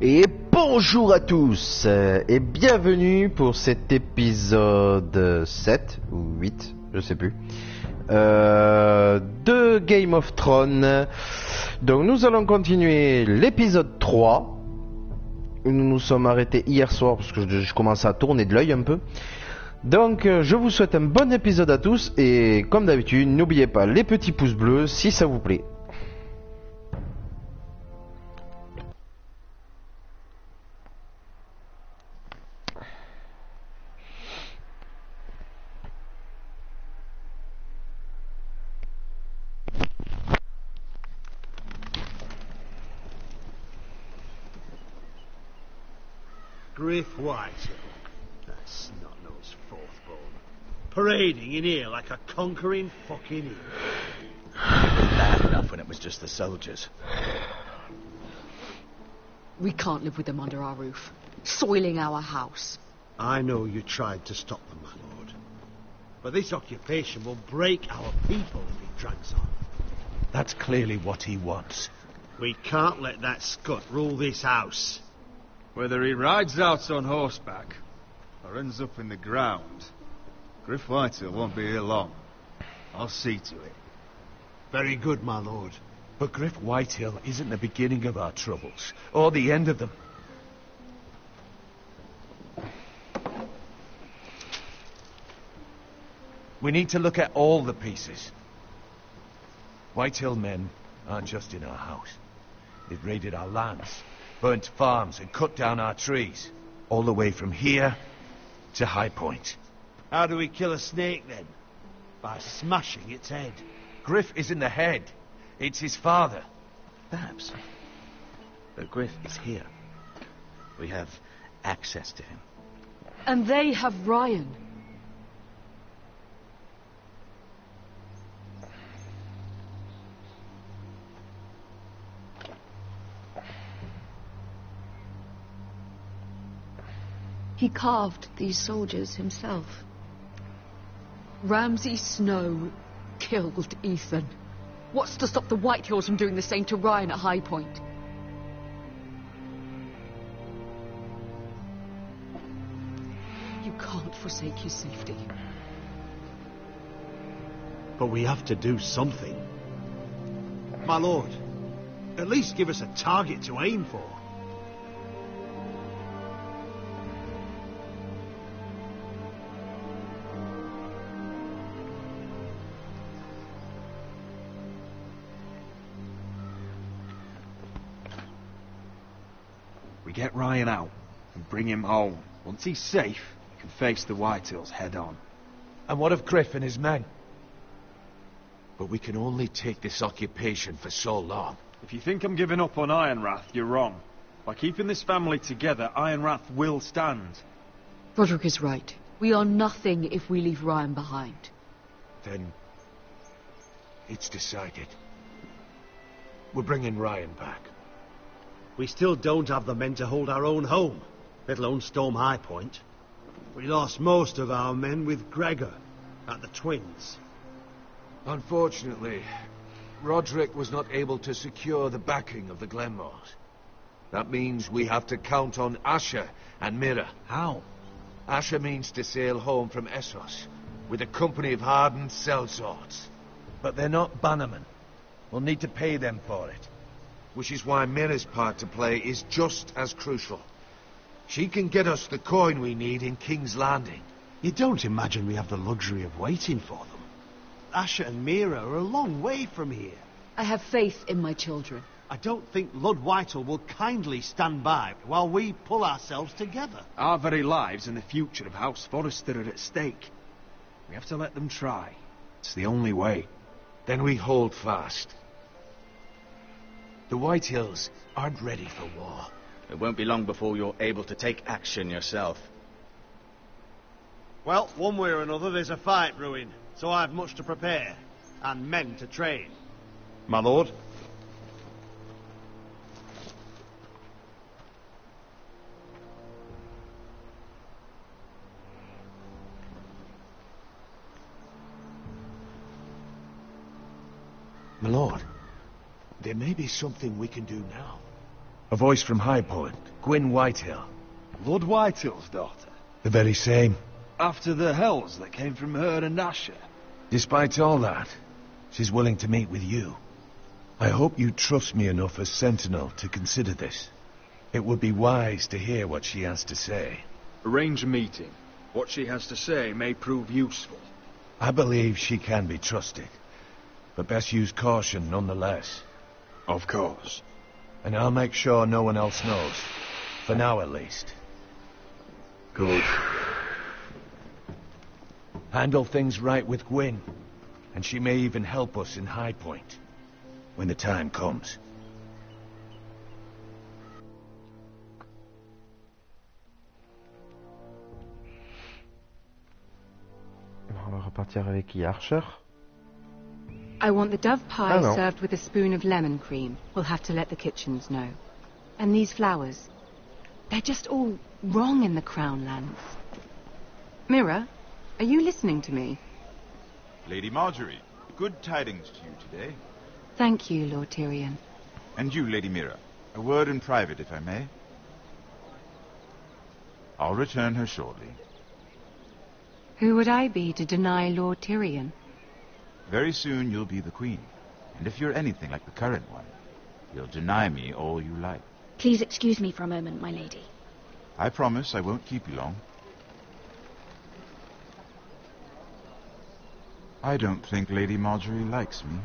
Et bonjour à tous et bienvenue pour cet épisode 7 ou 8, je sais plus, de Game of Thrones. Donc nous allons continuer l'épisode 3. Nous nous sommes arrêtés hier soir parce que je commençais à tourner de l'œil un peu. Donc je vous souhaite un bon épisode à tous et comme d'habitude n'oubliez pas les petits pouces bleus si ça vous plaît. Griff Whitehill, that snot-nosed fourth-born, parading in here like a conquering fucking hero. Bad enough when it was just the soldiers. We can't live with them under our roof, soiling our house. I know you tried to stop them, my lord. But this occupation will break our people if it drags on. That's clearly what he wants. We can't let that scut rule this house. Whether he rides out on horseback or ends up in the ground, Griff Whitehill won't be here long. I'll see to it. Very good, my lord. But Griff Whitehill isn't the beginning of our troubles, or the end of them. We need to look at all the pieces. Whitehill men aren't just in our house. They've raided our lands, burnt farms and cut down our trees, all the way from here to High Point. How do we kill a snake, then? By smashing its head. Griff isn't the head. It's his father. Perhaps. But Griff is here. We have access to him. And they have Ryan. He carved these soldiers himself. Ramsay Snow killed Ethan. What's to stop the Whitehills from doing the same to Ryan at High Point? You can't forsake his safety. But we have to do something. My lord, at least give us a target to aim for. We get Ryan out and bring him home. Once he's safe, he can face the Whitehills head on. And what of Griff and his men? But we can only take this occupation for so long. If you think I'm giving up on Ironrath, you're wrong. By keeping this family together, Ironrath will stand. Roderick is right. We are nothing if we leave Ryan behind. Then it's decided. We're bringing Ryan back. We still don't have the men to hold our own home, let alone storm High Point. We lost most of our men with Gregor at the Twins. Unfortunately, Roderick was not able to secure the backing of the Glenmores. That means we have to count on Asher and Mira. How? Asher means to sail home from Essos with a company of hardened sellswords. But they're not bannermen. We'll need to pay them for it. Which is why Mira's part to play is just as crucial. She can get us the coin we need in King's Landing. You don't imagine we have the luxury of waiting for them? Asher and Mira are a long way from here. I have faith in my children. I don't think Lord Whitehill will kindly stand by while we pull ourselves together. Our very lives and the future of House Forrester are at stake. We have to let them try. It's the only way. Then we hold fast. The Whitehills aren't ready for war. It won't be long before you're able to take action yourself. Well, one way or another there's a fight brewing, so I have much to prepare, and men to train. My lord? My lord, there may be something we can do now. A voice from High Point, Gwyn Whitehill. Lord Whitehill's daughter? The very same. After the hells that came from her and Asher? Despite all that, she's willing to meet with you. I hope you trust me enough as Sentinel to consider this. It would be wise to hear what she has to say. Arrange a meeting. What she has to say may prove useful. I believe she can be trusted, but best use caution nonetheless. Of course. And I'll make sure no one else knows. For now, at least. Good. Handle things right with Gwyn, and she may even help us in High Point, when the time comes. On va repartir avec qui? Archer? I want the dove pie no. served with a spoon of lemon cream. We'll have to let the kitchens know. And these flowers. They're just all wrong in the Crown lands. Mira, are you listening to me? Lady Marjorie, good tidings to you today. Thank you, Lord Tyrion. And you, Lady Mira. A word in private, if I may. I'll return her shortly. Who would I be to deny Lord Tyrion? Very soon you'll be the queen. And if you're anything like the current one, you'll deny me all you like. Please excuse me for a moment, my lady. I promise I won't keep you long. I don't think Lady Marjorie likes me.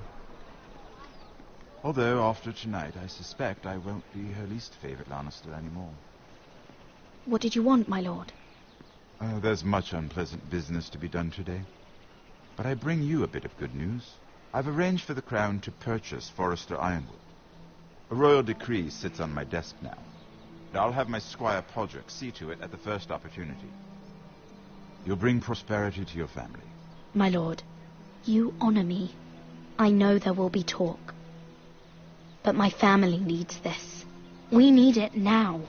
Although, after tonight, I suspect I won't be her least favorite Lannister anymore. What did you want, my lord? There's much unpleasant business to be done today. But I bring you a bit of good news. I've arranged for the Crown to purchase Forrester Ironwood. A royal decree sits on my desk now. And I'll have my squire Podrick see to it at the first opportunity. You'll bring prosperity to your family. My lord, you honor me. I know there will be talk. But my family needs this. We need it now.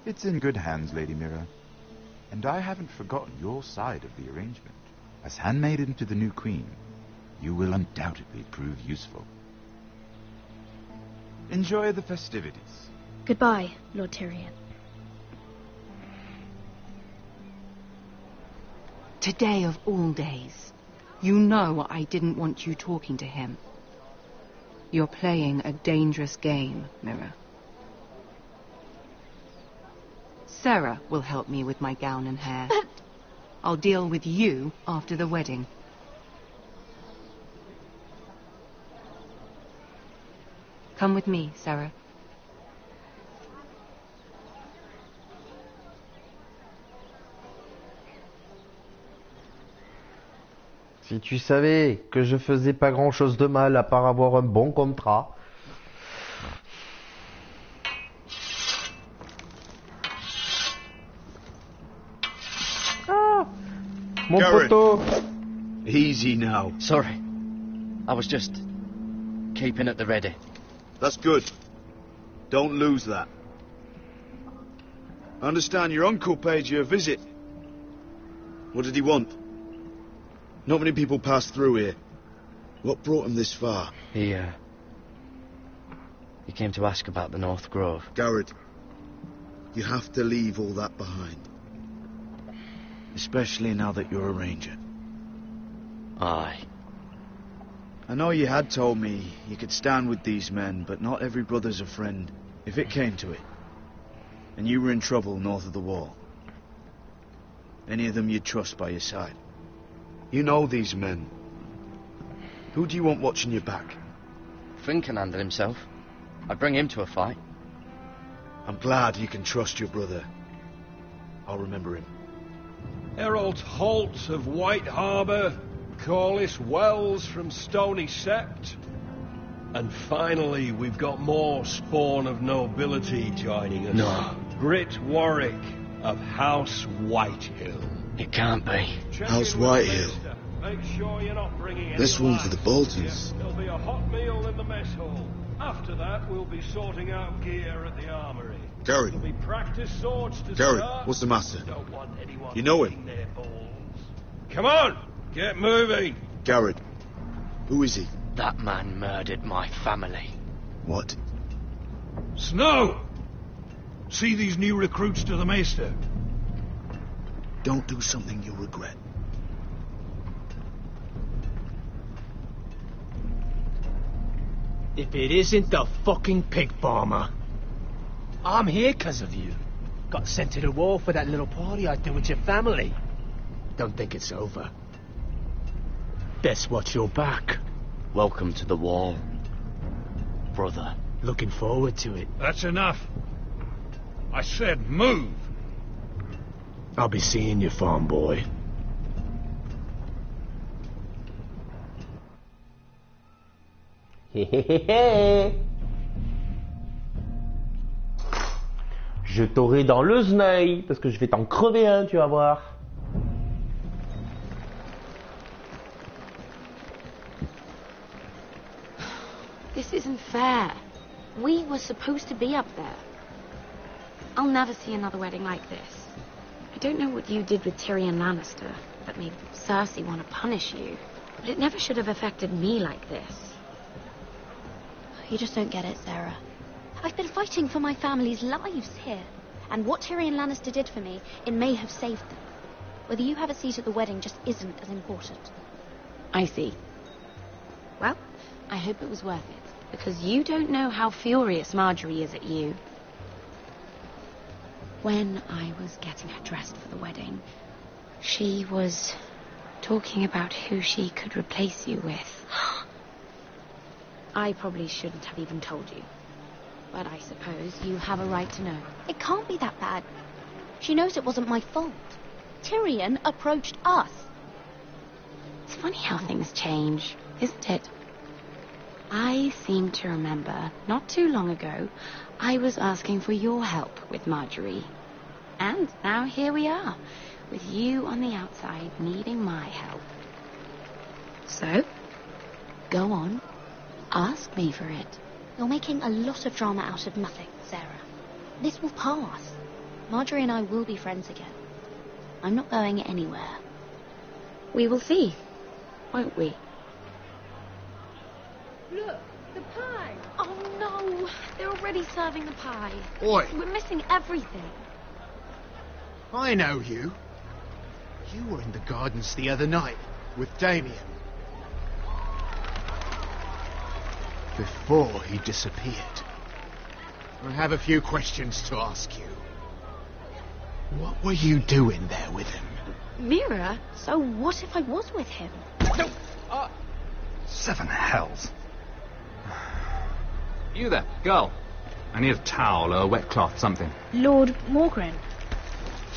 It's in good hands, Lady Mira. And I haven't forgotten your side of the arrangement. As handmaiden to the new queen, you will undoubtedly prove useful. Enjoy the festivities. Goodbye, Lord Tyrion. Today of all days. You know I didn't want you talking to him. You're playing a dangerous game, Mira. Sarah will help me with my gown and hair. But... I'll deal with you after the wedding. Come with me, Sarah. Si tu savais que je faisais pas grand chose de mal à part avoir un bon contrat. Ah, mon poteau. Easy now. Sorry. I was just keeping at the ready. That's good. Don't lose that. I understand your uncle paid you a visit. What did he want? Not many people pass through here. What brought him this far? He came to ask about the North Grove. Garrett, you have to leave all that behind. Especially now that you're a ranger. Aye. I know you had told me you could stand with these men, but not every brother's a friend, if it came to it. And you were in trouble north of the wall. Any of them you'd trust by your side. You know these men. Who do you want watching your back? Finn can handle himself. I'd bring him to a fight. I'm glad you can trust your brother. I'll remember him. Harold Holt of White Harbour, Corliss Wells from Stony Sept. And finally, we've got more spawn of nobility joining us. No. Britt Warwick of House Whitehill. It can't be. House Whitehill. Make sure you're not bringing any This one for lads. the Boltons. There'll be a hot meal in the mess hall. After that, we'll be sorting out gear at the armory. Gary. There'll be practice swords to Gary, start. what's the matter? Don't want anyone You know him? eating their balls. Come on, get moving. Garrett. Who is he? That man murdered my family. What? Snow! See these new recruits to the Maester? Don't do something you'll regret. If it isn't the fucking pig farmer. I'm here 'cause of you. Got sent to the war for that little party I did with your family. Don't think it's over. Best watch your back. Welcome to the wall, brother. Looking forward to it. That's enough. I said move. I'll be seeing you, farm boy. Je t'aurai dans le zneuil, parce que je vais t'en crever un, tu vas voir. This isn't fair. We were supposed to be up there. I'll never see another wedding like this. I don't know what you did with Tyrion Lannister that made Cersei want to punish you, but it never should have affected me like this. You just don't get it, Sarah. I've been fighting for my family's lives here, and what Tyrion Lannister did for me, it may have saved them. Whether you have a seat at the wedding just isn't as important. I see. Well, I hope it was worth it, because you don't know how furious Marjorie is at you. When I was getting her dressed for the wedding, she was talking about who she could replace you with. I probably shouldn't have even told you, but I suppose you have a right to know. It can't be that bad. She knows it wasn't my fault. Tyrion approached us. It's funny how things change, isn't it? I seem to remember, not too long ago, I was asking for your help with Marjorie. And now here we are, with you on the outside needing my help. So, go on, ask me for it. You're making a lot of drama out of nothing, Sarah. This will pass. Marjorie and I will be friends again. I'm not going anywhere. We will see, won't we? Look, the pie! Oh no! They're already serving the pie. Oi! We're missing everything. I know you. You were in the gardens the other night with Damien. Before he disappeared. I have a few questions to ask you. What were you doing there with him? Mira, so what if I was with him? No! Seven hells. You there, girl. I need a towel or a wet cloth, something. Lord Morgren.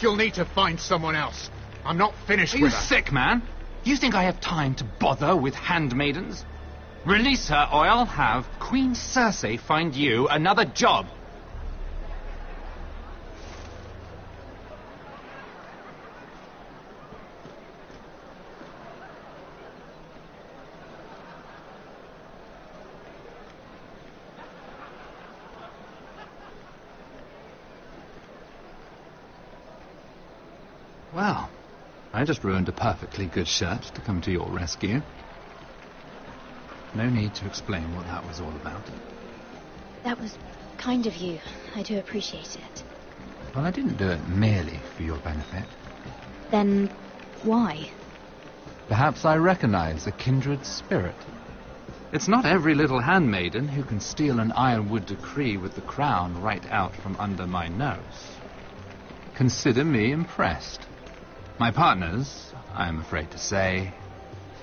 You'll need to find someone else. I'm not finished Are you with her. sick, man? You think I have time to bother with handmaidens? Release her, or I'll have Queen Cersei find you another job. Well, I just ruined a perfectly good shirt to come to your rescue. No need to explain what that was all about. That was kind of you. I do appreciate it. Well, I didn't do it merely for your benefit. Then why? Perhaps I recognize a kindred spirit. It's not every little handmaiden who can steal an ironwood decree with the crown right out from under my nose. Consider me impressed. My partners, I am afraid to say,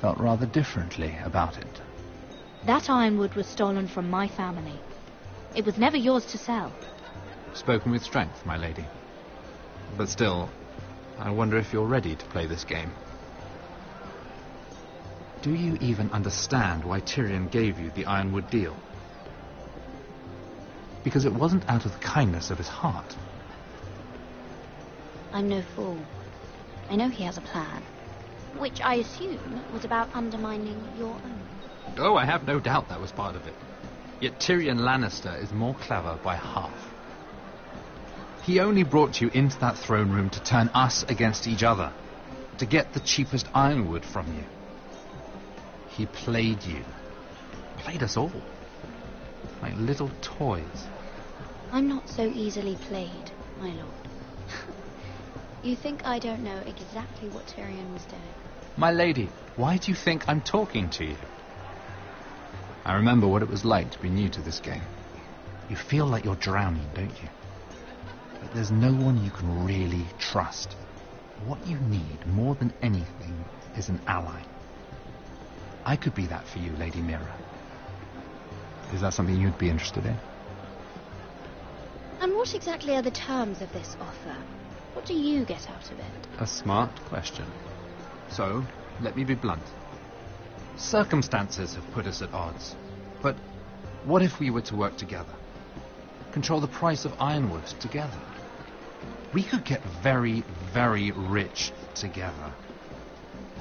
felt rather differently about it. That ironwood was stolen from my family. It was never yours to sell. Spoken with strength, my lady. But still, I wonder if you're ready to play this game. Do you even understand why Tyrion gave you the ironwood deal? Because it wasn't out of the kindness of his heart. I'm no fool. I know he has a plan, which I assume was about undermining your own. Oh, I have no doubt that was part of it. Yet Tyrion Lannister is more clever by half. He only brought you into that throne room to turn us against each other, to get the cheapest ironwood from you. He played you. Played us all. Like little toys. I'm not so easily played, my lord. You think I don't know exactly what Tyrion was doing? My lady, why do you think I'm talking to you? I remember what it was like to be new to this game. You feel like you're drowning, don't you? But there's no one you can really trust. What you need, more than anything, is an ally. I could be that for you, Lady Mira. Is that something you'd be interested in? And what exactly are the terms of this offer? What do you get out of it? A smart question. So, let me be blunt. Circumstances have put us at odds. But what if we were to work together? Control the price of ironwood together? We could get very, very rich together.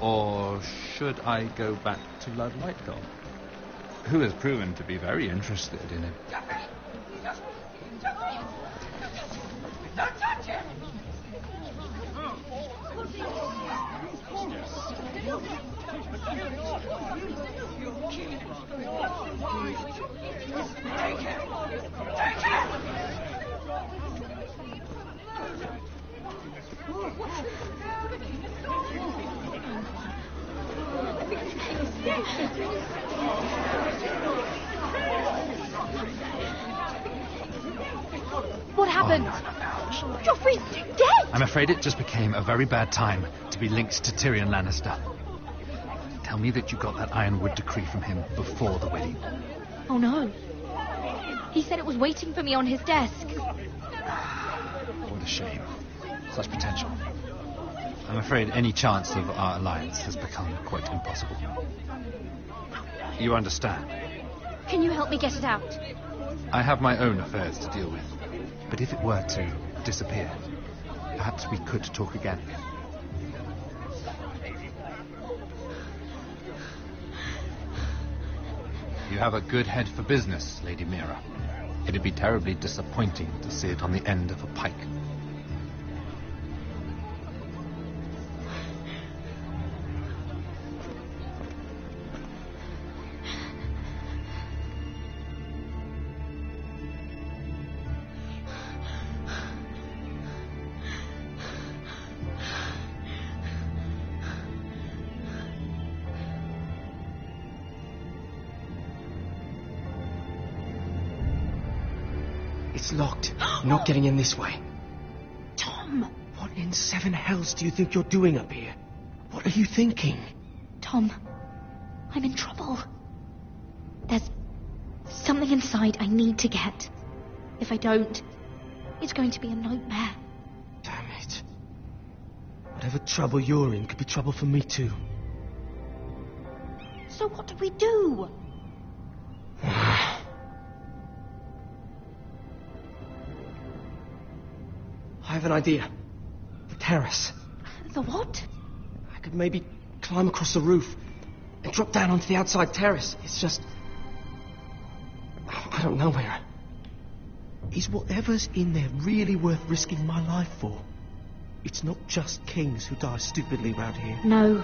Or should I go back to Lord Whitehall, who has proven to be very interested in it? Don't touch him! Take him! Take him! What happened? Joffrey's dead! I'm afraid it just became a very bad time to be linked to Tyrion Lannister. Tell me that you got that Ironwood decree from him before the wedding. Oh no. He said it was waiting for me on his desk. What a shame. Such potential. I'm afraid any chance of our alliance has become quite impossible. You understand? Can you help me get it out? I have my own affairs to deal with. But if it were to disappear, perhaps we could talk again. You have a good head for business, Lady Mira. It'd be terribly disappointing to see it on the end of a pike. It's locked. You're not getting in this way. Tom! What in seven hells do you think you're doing up here? What are you thinking? Tom, I'm in trouble. There's something inside I need to get. If I don't, it's going to be a nightmare. Damn it. Whatever trouble you're in could be trouble for me too. So what do we do? I have an idea. The terrace. The what? I could maybe climb across the roof and drop down onto the outside terrace. It's just... I don't know, Mira. Is whatever's in there really worth risking my life for? It's not just kings who die stupidly round here. No,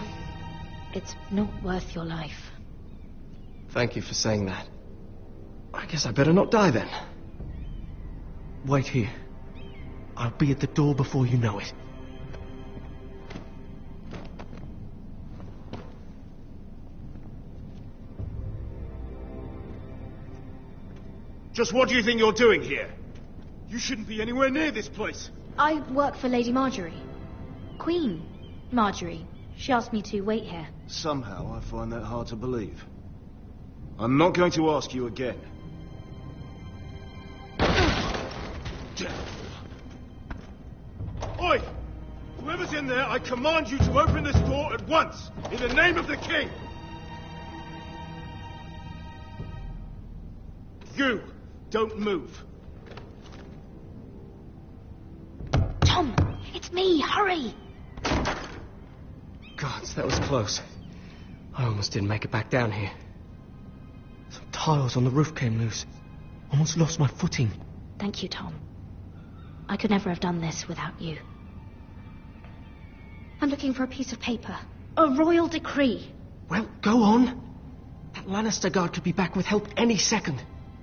it's not worth your life. Thank you for saying that. I guess I better not die then. Wait here. I'll be at the door before you know it. Just what do you think you're doing here? You shouldn't be anywhere near this place. I work for Lady Marjorie. Queen Marjorie. She asked me to wait here. Somehow I find that hard to believe. I'm not going to ask you again. Oi! Whoever's in there, I command you to open this door at once, in the name of the king! You, don't move. Tom, it's me, hurry! Gods, that was close. I almost didn't make it back down here. Some tiles on the roof came loose. Almost lost my footing. Thank you, Tom. I could never have done this without you. I'm looking for a piece of paper. A royal decree. Well, go on. That Lannister guard could be back with help any second.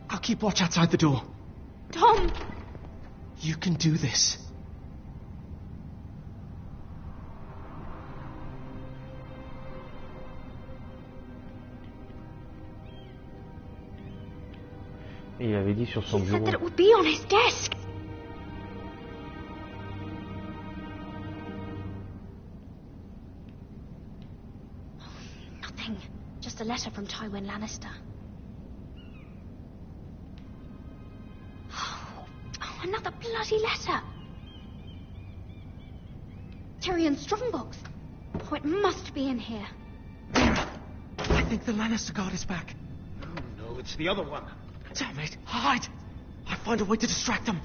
I'll keep watch outside the door. Tom! You can do this. Et il avait dit sur son He said bureau. that it would be on his desk. Nothing. Just a letter from Tywin Lannister. Oh, another bloody letter. Tyrion's strongbox. Oh, it must be in here. I think the Lannister guard is back. No, it's the other one. Damn it! Hide! I'll find a way to distract them.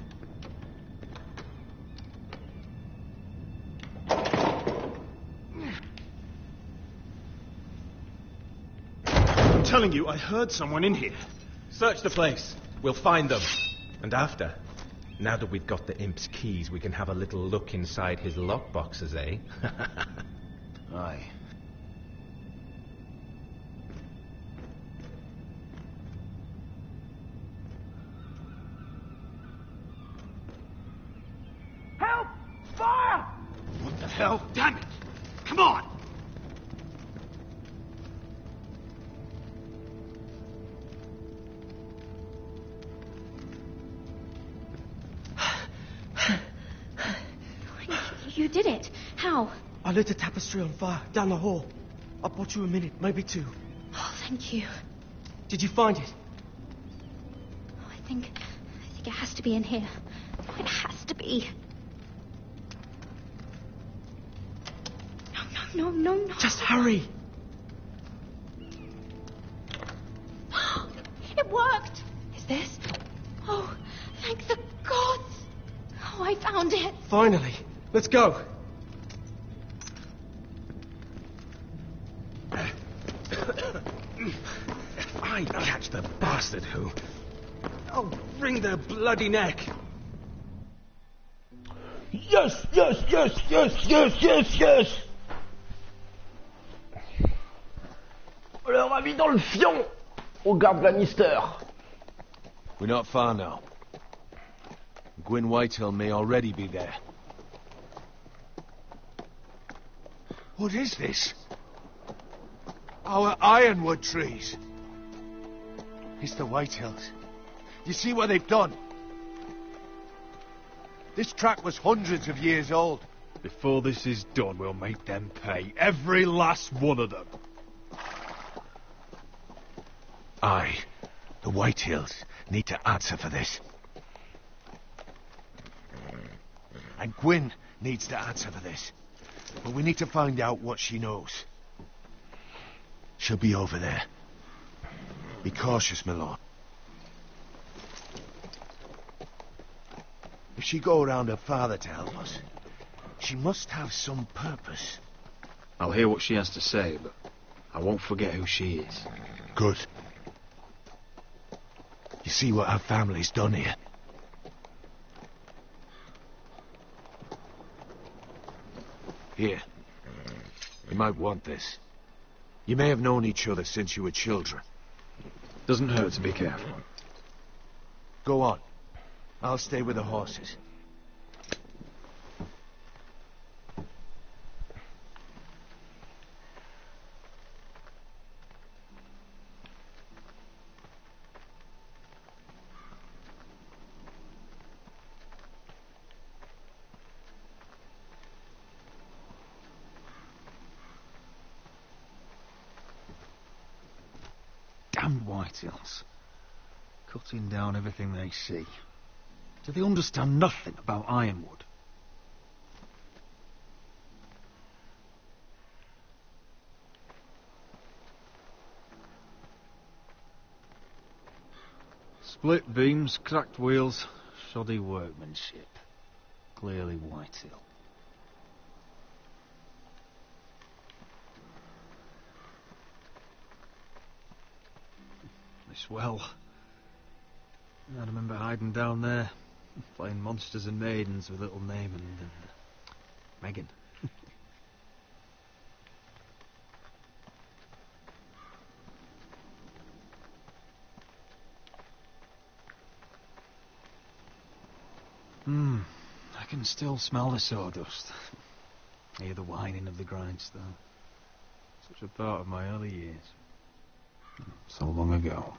I'm telling you, I heard someone in here. Search the place. We'll find them. And after, now that we've got the imp's keys, we can have a little look inside his lockboxes, eh? Aye. Help! Fire! What the hell? Damn it! Come on! You did it. How? I lit a tapestry on fire down the hall. I bought you a minute, maybe two. Oh, thank you. Did you find it? Oh, I think it has to be in here. Oh, it has to be. No. Just hurry. It worked. Is this? Oh, thank the gods. Oh, I found it. Finally. Let's go. If I catch the bastard who... I'll wring their bloody neck. Yes. On leur a mis dans le fion au garde Lannister. We're not far now. Gwyn Whitehill may already be there. What is this? Our ironwood trees. It's the Whitehills. You see what they've done? This track was hundreds of years old. Before this is done, we'll make them pay. Every last one of them. Aye. The Whitehills need to answer for this. And Gwyn needs to answer for this. But we need to find out what she knows. She'll be over there. Be cautious, my lord. If she go around her father to help us, she must have some purpose. I'll hear what she has to say, but I won't forget who she is. Good. You see what our family's done here? Here. You might want this. You may have known each other since you were children. Doesn't hurt to be careful. Go on. I'll stay with the horses. Damned Whitehills. Cutting down everything they see. Do they understand nothing about Ironwood? Split beams, cracked wheels, shoddy workmanship. Clearly Whitehill. This well. I remember hiding down there, playing monsters and maidens with little Naaman and Megan. I can still smell the sawdust. Hear the whining of the grindstone. Such a part of my early years. So long ago.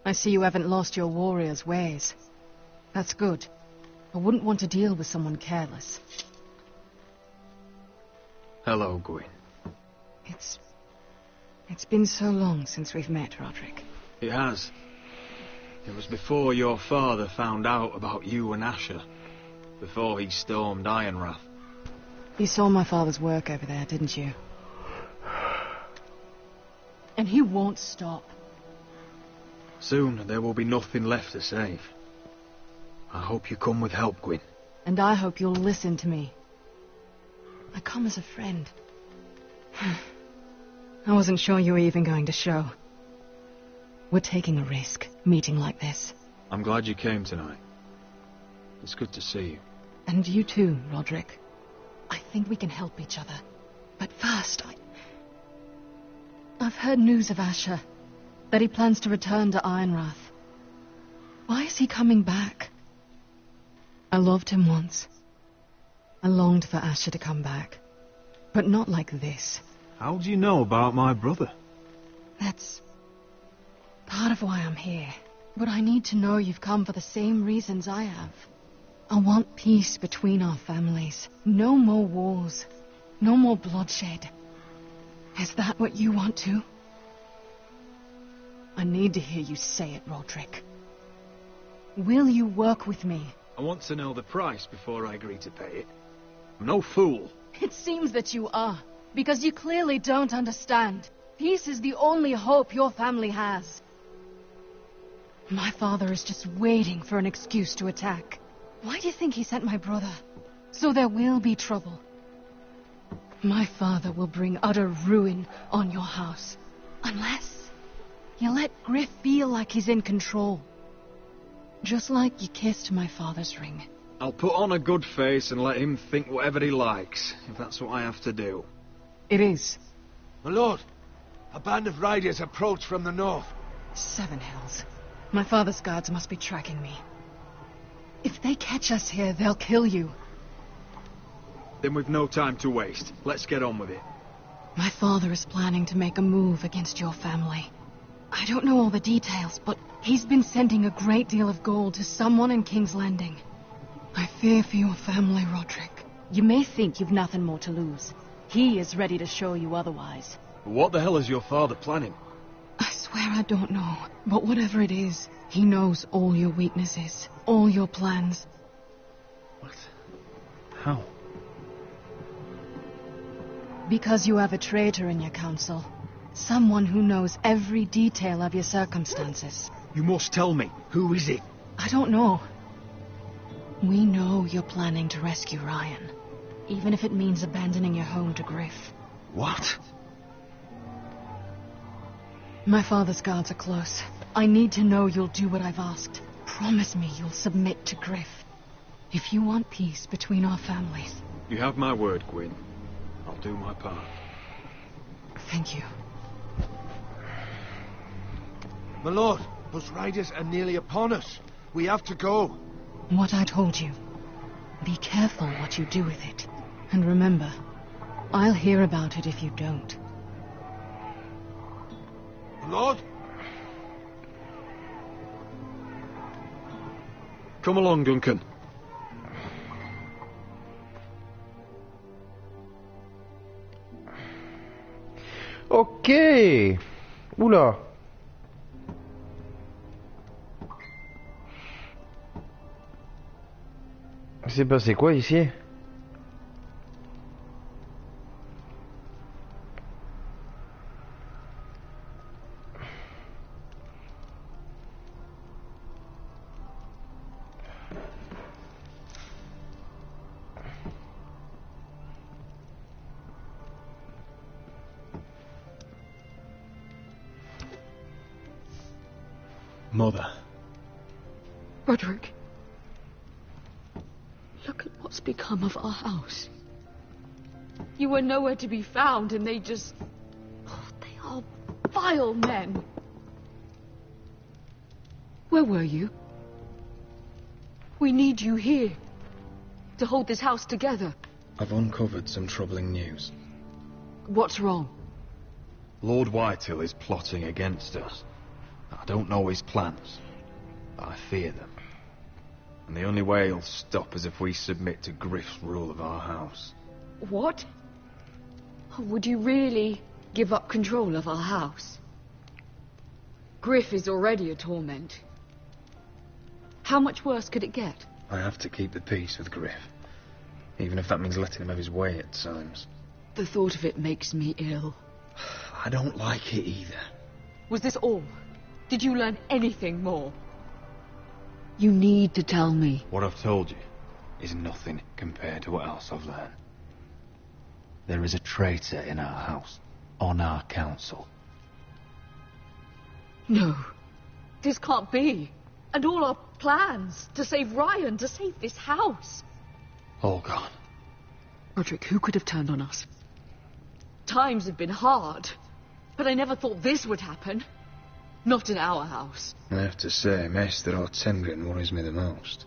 I see you haven't lost your warrior's ways. That's good. I wouldn't want to deal with someone careless. Hello, Gwyn. It's been so long since we've met, Roderick. It has. It was before your father found out about you and Asher. Before he stormed Ironrath. You saw my father's work over there, didn't you? And he won't stop. Soon there will be nothing left to save. I hope you come with help, Gwyn. And I hope you'll listen to me. I come as a friend. I wasn't sure you were even going to show. We're taking a risk, meeting like this. I'm glad you came tonight. It's good to see you. And you too, Roderick. I think we can help each other. But first, I've heard news of Asher. That he plans to return to Ironrath. Why is he coming back? I loved him once. I longed for Asher to come back. But not like this. How do you know about my brother? That's part of why I'm here. But I need to know you've come for the same reasons I have. I want peace between our families. No more wars. No more bloodshed. Is that what you want too? I need to hear you say it, Roderick. Will you work with me? I want to know the price before I agree to pay it. I'm no fool. It seems that you are, because you clearly don't understand. Peace is the only hope your family has. My father is just waiting for an excuse to attack. Why do you think he sent my brother? So there will be trouble. My father will bring utter ruin on your house. Unless you let Griff feel like he's in control. Just like you kissed my father's ring. I'll put on a good face and let him think whatever he likes, if that's what I have to do. It is. My lord, a band of riders approach from the north. 7 Hills. My father's guards must be tracking me. If they catch us here, they'll kill you. Then we've no time to waste. Let's get on with it. My father is planning to make a move against your family. I don't know all the details, but he's been sending a great deal of gold to someone in King's Landing. I fear for your family, Roderick. You may think you've nothing more to lose. He is ready to show you otherwise. What the hell is your father planning? I swear I don't know, but whatever it is, he knows all your weaknesses, all your plans. What? How? Because you have a traitor in your council. Someone who knows every detail of your circumstances. You must tell me. Who is it? I don't know. We know you're planning to rescue Ryan. Even if it means abandoning your home to Griff. What? My father's guards are close. I need to know you'll do what I've asked. Promise me you'll submit to Griff. If you want peace between our families. You have my word, Gwyn. I'll do my part. Thank you. My lord, those riders are nearly upon us. We have to go. What I told you. Be careful what you do with it. And remember, I'll hear about it if you don't. My lord? Come along, Duncan. Ok. Oula. C'est passé quoi ici? Mother. Roderick, What's become of our house? You were nowhere to be found, and they just... Oh, they are vile men. Where were you? We need you here, to hold this house together. I've uncovered some troubling news. What's wrong? Lord Whitehill is plotting against us. I don't know his plans, but I fear them. And the only way he'll stop is if we submit to Griff's rule of our house. What? Would you really give up control of our house? Griff is already a torment. How much worse could it get? I have to keep the peace with Griff, even if that means letting him have his way at times. The thought of it makes me ill. I don't like it either. Was this all? Did you learn anything more? You need to tell me. What I've told you is nothing compared to what else I've learned. There is a traitor in our house, on our council. No. This can't be. And all our plans to save Ryan, to save this house. All gone. Roderick, who could have turned on us? Times have been hard, but I never thought this would happen. Not in our house. I have to say, Maester Ortengen worries me the most.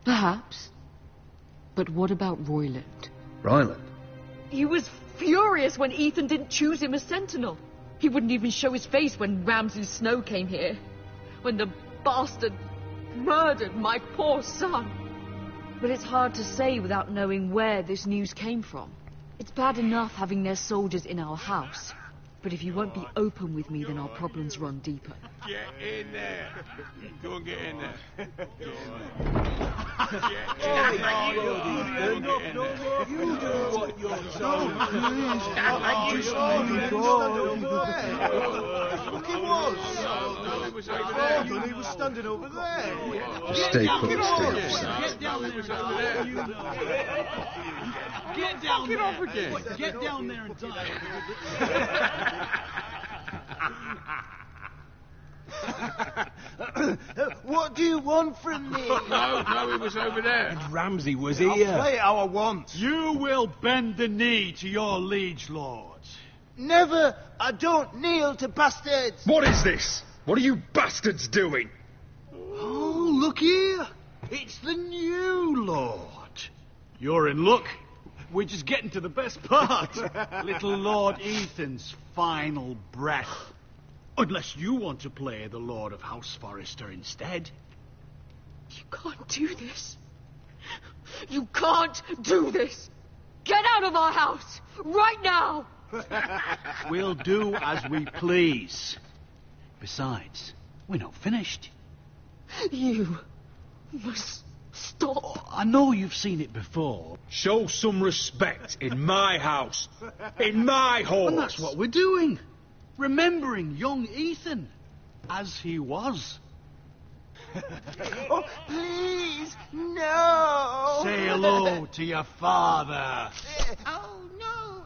Perhaps. But what about Royland? Ryland? He was furious when Ethan didn't choose him as sentinel. He wouldn't even show his face when Ramsay Snow came here. When the bastard murdered my poor son. But it's hard to say without knowing where this news came from. It's bad enough having their soldiers in our house. But if you won't be open with me, then our problems run deeper. Get in there. Go and get in there. Get in there. You do what you're told. Look, he was. He was standing over there. Stay put, Get down there. Get down there. Get down there and die. What do you want from me? No, he was over there. And Ramsay was I'll here. play it how I want. You will bend the knee to your liege lord. Never. I don't kneel to bastards. What is this? What are you bastards doing? Oh, look here. It's the new lord. You're in luck. We're just getting to the best part. Little Lord Ethan's final breath. Unless you want to play the Lord of House Forrester instead. You can't do this. You can't do this. Get out of our house, right now. We'll do as we please. Besides, we're not finished. You must stop. I know you've seen it before. Show some respect in my house. In my hall. And that's what we're doing. Remembering young Ethan as he was. Oh, please, no. Say hello to your father. Oh, no,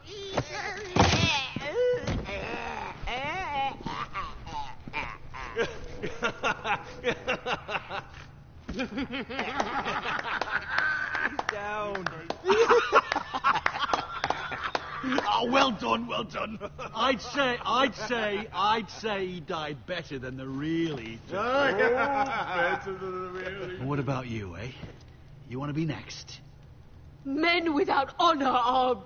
Down. Oh, well done, well done. I'd say he died better than the real Ethan. Better than the real. What about you, eh? You want to be next? Men without honor are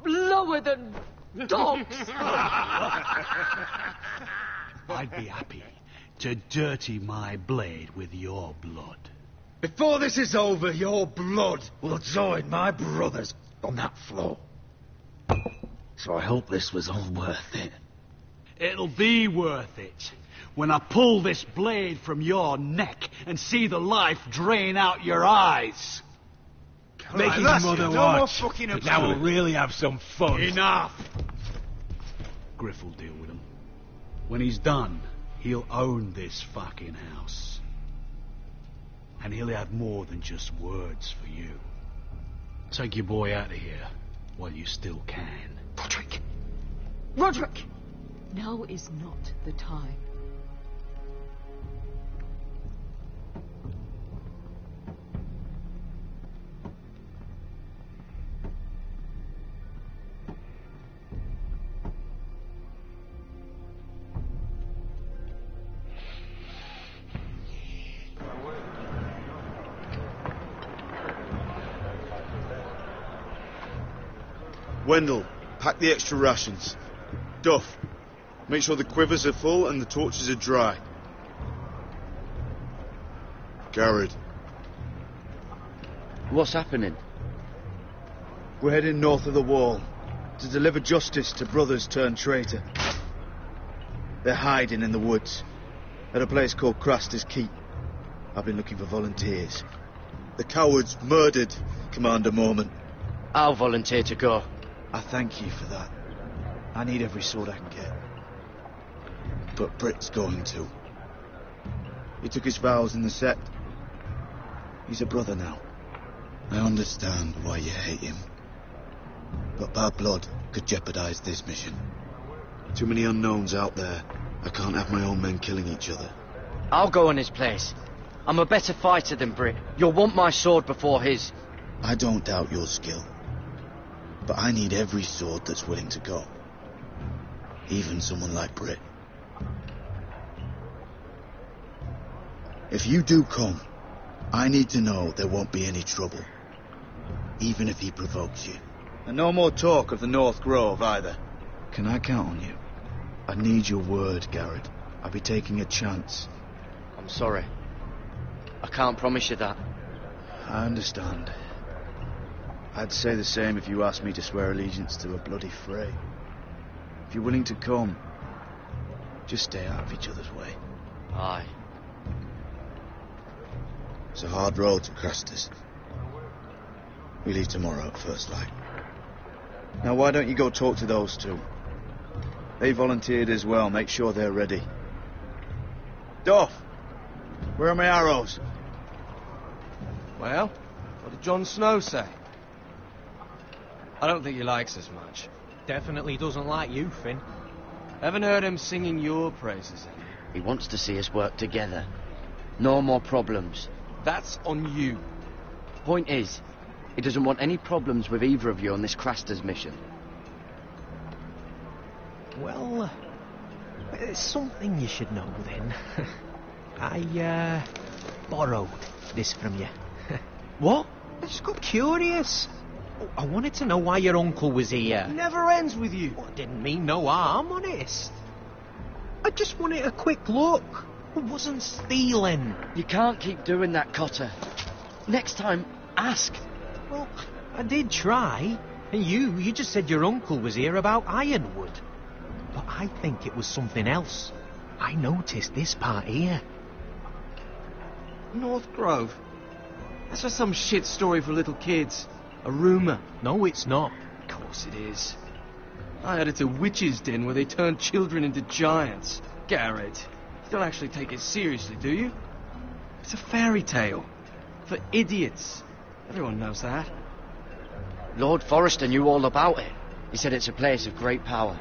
lower than dogs. I'd be happy to dirty my blade with your blood. Before this is over, your blood will join my brother's on that floor. So I hope this was all worth it. It'll be worth it when I pull this blade from your neck and see the life drain out your eyes. Make his mother watch. Now we'll really have some fun. Enough! Griff will deal with him. When he's done, he'll own this fucking house. And he'll have more than just words for you. Take your boy out of here while you still can. Roderick! Roderick! Now is not the time. Wendell, pack the extra rations. Duff, make sure the quivers are full and the torches are dry. Garrett. What's happening? We're heading north of the wall to deliver justice to brothers turned traitor. They're hiding in the woods at a place called Craster's Keep. I've been looking for volunteers. The cowards murdered Commander Mormon. I'll volunteer to go. I thank you for that. I need every sword I can get. But Britt's going to. He took his vows in the sect. He's a brother now. I understand why you hate him. But bad blood could jeopardize this mission. Too many unknowns out there. I can't have my own men killing each other. I'll go in his place. I'm a better fighter than Britt. You'll want my sword before his. I don't doubt your skill. But I need every sword that's willing to go. Even someone like Britt. If you do come, I need to know there won't be any trouble. Even if he provokes you. And no more talk of the North Grove either. Can I count on you? I need your word, Garrett. I'll be taking a chance. I'm sorry. I can't promise you that. I understand. I'd say the same if you asked me to swear allegiance to a bloody fray. If you're willing to come, just stay out of each other's way. Aye. It's a hard road to Craster's. We leave tomorrow at first light. Now why don't you go talk to those two? They volunteered as well. Make sure they're ready. Duff! Where are my arrows? Well, what did Jon Snow say? I don't think he likes us much. Definitely doesn't like you, Finn. Haven't heard him singing your praises, have you? He wants to see us work together. No more problems. That's on you. Point is, he doesn't want any problems with either of you on this Craster's mission. Well, there's something you should know then. I borrowed this from you. What? I just got curious. I wanted to know why your uncle was here. Never ends with you. Well, I didn't mean no harm, honest. I just wanted a quick look. I wasn't stealing. You can't keep doing that, Cotter. Next time, ask. Well, I did try. And you just said your uncle was here about ironwood. But I think it was something else. I noticed this part here. North Grove? That's just some shit story for little kids. A rumour. No, it's not. Of course it is. I heard it's a witch's den where they turn children into giants. Garrett, you don't actually take it seriously, do you? It's a fairy tale. For idiots. Everyone knows that. Lord Forrester knew all about it. He said it's a place of great power.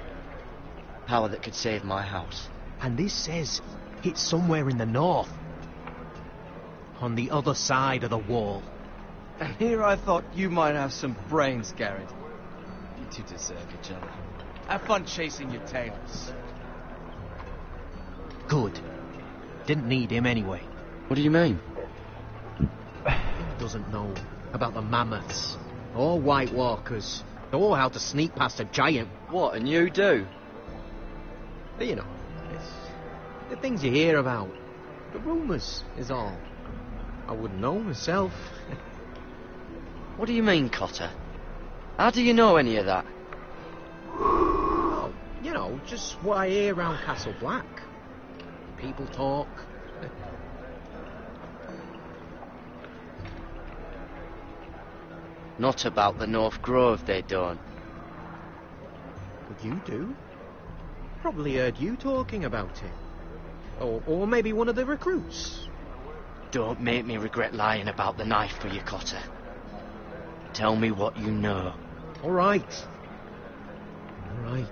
Power that could save my house. And this says it's somewhere in the north. On the other side of the wall. And here I thought you might have some brains, Garrett. You two deserve each other. Have fun chasing your tails. Good. Didn't need him anyway. What do you mean? Doesn't know about the mammoths or White Walkers or how to sneak past a giant. What, and you do? But you know, it's the things you hear about. The rumours is all. I wouldn't know myself. What do you mean, Cotter? How do you know any of that? Oh, you know, just what I hear around Castle Black. People talk. Not about the North Grove, they don't. But you do. Probably heard you talking about it. Or maybe one of the recruits. Don't make me regret lying about the knife for you, Cotter. Tell me what you know. All right. All right.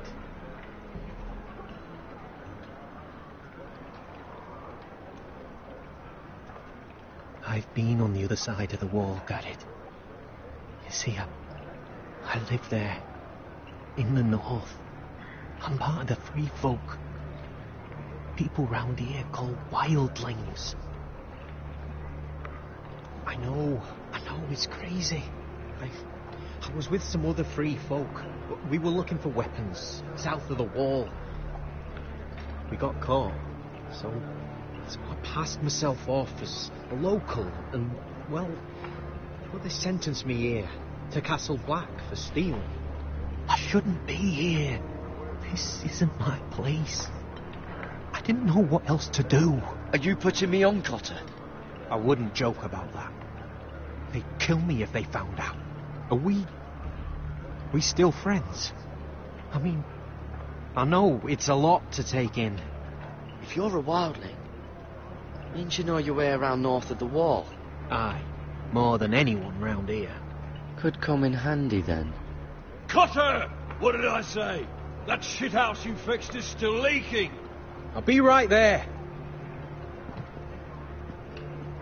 I've been on the other side of the wall, Garrett. You see, I live there, in the north. I'm part of the free folk. People round here call wildlings. I know, it's crazy. I was with some other free folk. We were looking for weapons south of the wall. We got caught, so I passed myself off as a local, and, well, they sentenced me here to Castle Black for stealing. I shouldn't be here. This isn't my place. I didn't know what else to do. Are you putting me on, Cotter? I wouldn't joke about that. They'd kill me if they found out. Are we still friends? I mean, I know it's a lot to take in. If you're a wildling, means you know your way around north of the wall. Aye, more than anyone round here. Could come in handy then. Cotter! What did I say? That shithouse you fixed is still leaking. I'll be right there.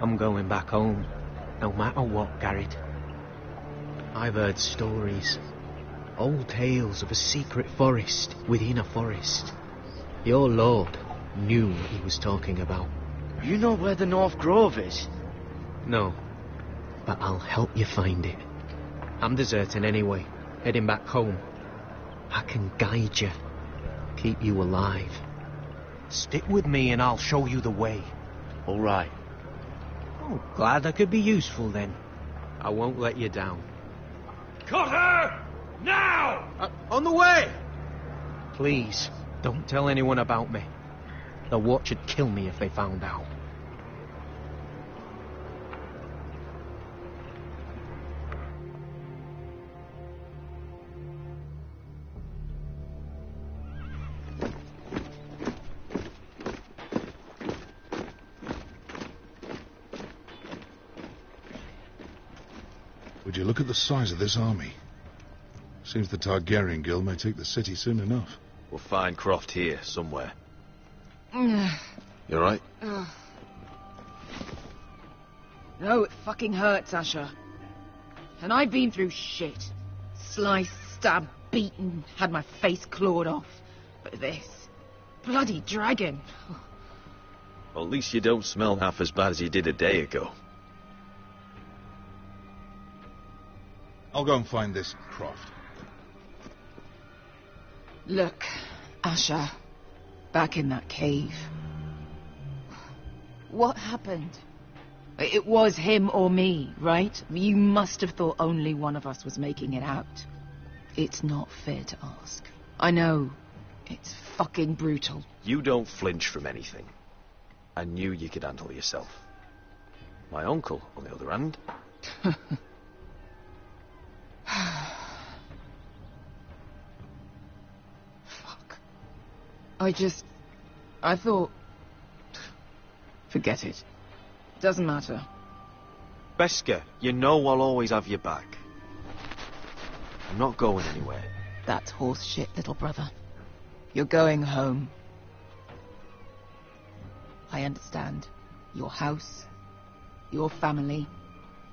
I'm going back home, no matter what, Garrett. I've heard stories. Old tales of a secret forest within a forest. Your lord knew what he was talking about. You know where the North Grove is? No, but I'll help you find it. I'm deserting anyway, heading back home. I can guide you, keep you alive. Stick with me and I'll show you the way. All right. Oh, glad I could be useful then. I won't let you down. Cotter! Now! On the way! Please, don't tell anyone about me. The watch would kill me if they found out. Would you look at the size of this army? Seems the Targaryen Guild may take the city soon enough. We'll find Croft here, somewhere. You alright? No, it fucking hurts, Asher. And I've been through shit. Sliced, stabbed, beaten, had my face clawed off. But this... bloody dragon. Well, at least you don't smell half as bad as you did a day ago. I'll go and find this Croft. Look, Asher. Back in that cave. What happened? It was him or me, right? You must have thought only one of us was making it out. It's not fair to ask. I know. It's fucking brutal. You don't flinch from anything. I knew you could handle yourself. My uncle, on the other hand... Fuck. I thought... Forget it. Doesn't matter. Beskha, you know I'll always have your back. I'm not going anywhere. That's horse shit, little brother. You're going home. I understand. Your house, your family.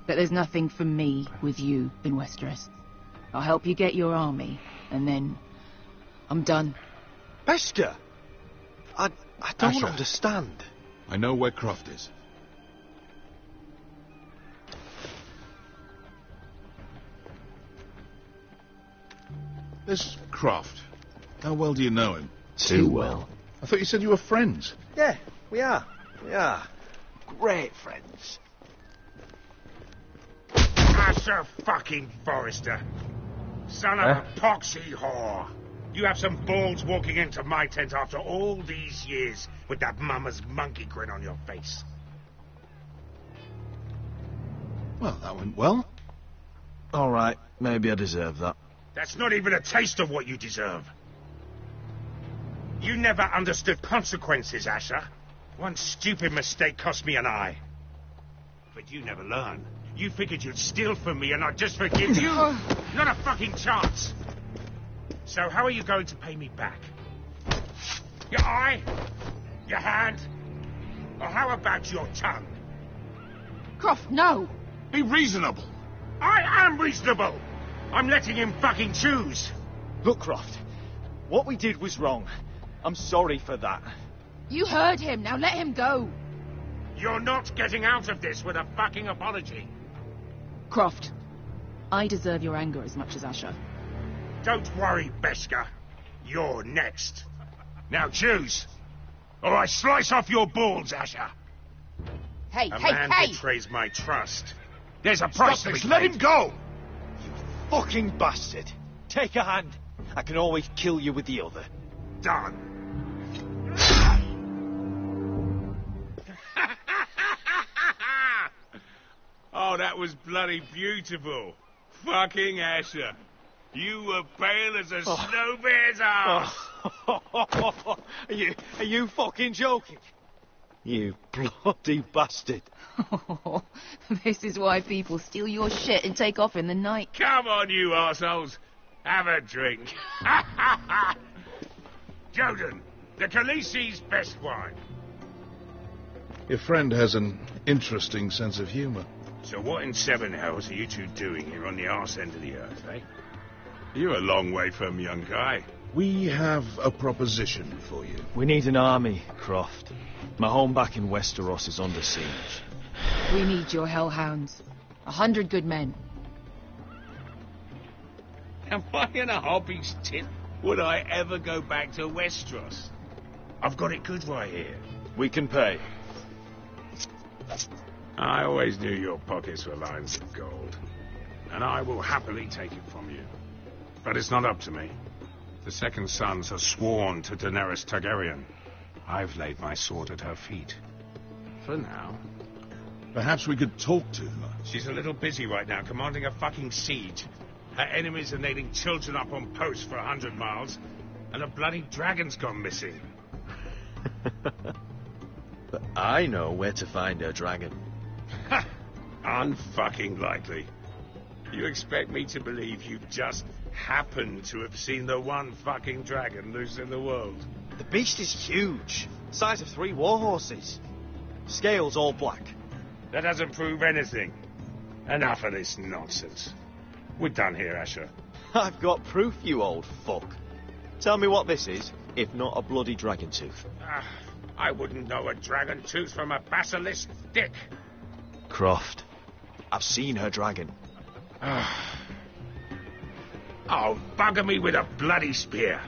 But there's nothing for me with you in Westeros. I'll help you get your army, and then I'm done. Beskha! I don't Asher. understand. I know where Croft is. This Croft, how well do you know him? Too well. I thought you said you were friends. Yeah, we are. We are. Great friends. Asher fucking Forrester. Son of a poxy whore. You have some balls walking into my tent after all these years with that mama's monkey grin on your face. Well, that went well. All right, maybe I deserve that. That's not even a taste of what you deserve. You never understood consequences, Asher. One stupid mistake cost me an eye. But you never learn. You figured you'd steal from me and I'd just forgive you? Not a fucking chance. So how are you going to pay me back? Your eye? Your hand? Or how about your tongue? Croft, no! Be reasonable. I am reasonable! I'm letting him fucking choose. Look, Croft, what we did was wrong. I'm sorry for that. You heard him, now let him go! You're not getting out of this with a fucking apology. Croft, I deserve your anger as much as Asher. Don't worry, Beskar. You're next. Now choose, or I slice off your balls, Asher. Hey, A hey, man hey! betrays my trust. There's a price to be Let paid. him go! You fucking bastard! Take a hand. I can always kill you with the other. Done. Oh, that was bloody beautiful. Fucking Asher. You were pale as a snow bear's ass. Are you fucking joking? You bloody bastard. This is why people steal your shit and take off in the night. Come on, you arseholes. Have a drink. Joden, the Khaleesi's best wine. Your friend has an interesting sense of humor. So what in seven hells are you two doing here on the arse end of the earth, eh? You're a long way from, young guy. We have a proposition for you. We need an army, Croft. My home back in Westeros is under siege. We need your hellhounds. 100 good men. Am I in a hobby's tip? Would I ever go back to Westeros? I've got it good right here. We can pay. I always knew your pockets were lines of gold, and I will happily take it from you. But it's not up to me. The Second Sons are sworn to Daenerys Targaryen. I've laid my sword at her feet. For now. Perhaps we could talk to her. She's a little busy right now, commanding a fucking siege. Her enemies are nailing children up on posts for 100 miles, and a bloody dragon's gone missing. But I know where to find her dragon. Ha! Unfucking likely. You expect me to believe you've just happened to have seen the one fucking dragon loose in the world? The beast is huge. Size of 3 warhorses. Scales all black. That doesn't prove anything. Enough of this nonsense. We're done here, Asher. I've got proof, you old fuck. Tell me what this is, if not a bloody dragon tooth. I wouldn't know a dragon tooth from a basilisk dick. Croft, I've seen her dragon. Oh, bugger me with a bloody spear.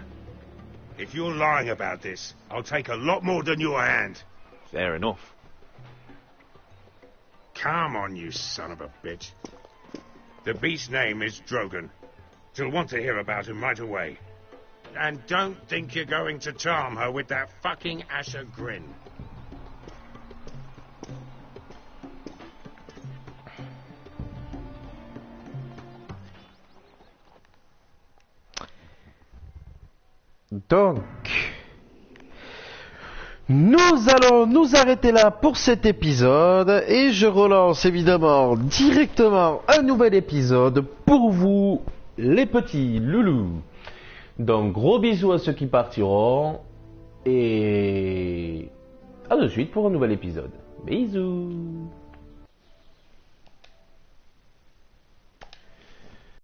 If you're lying about this, I'll take a lot more than your hand. Fair enough. Come on, you son of a bitch. The beast's name is Drogon. She'll want to hear about him right away. And don't think you're going to charm her with that fucking Asher grin. Donc, nous allons nous arrêter là pour cet épisode et je relance évidemment directement un nouvel épisode pour vous, les petits loulous. Donc, gros bisous à ceux qui partiront et à de suite pour un nouvel épisode. Bisous.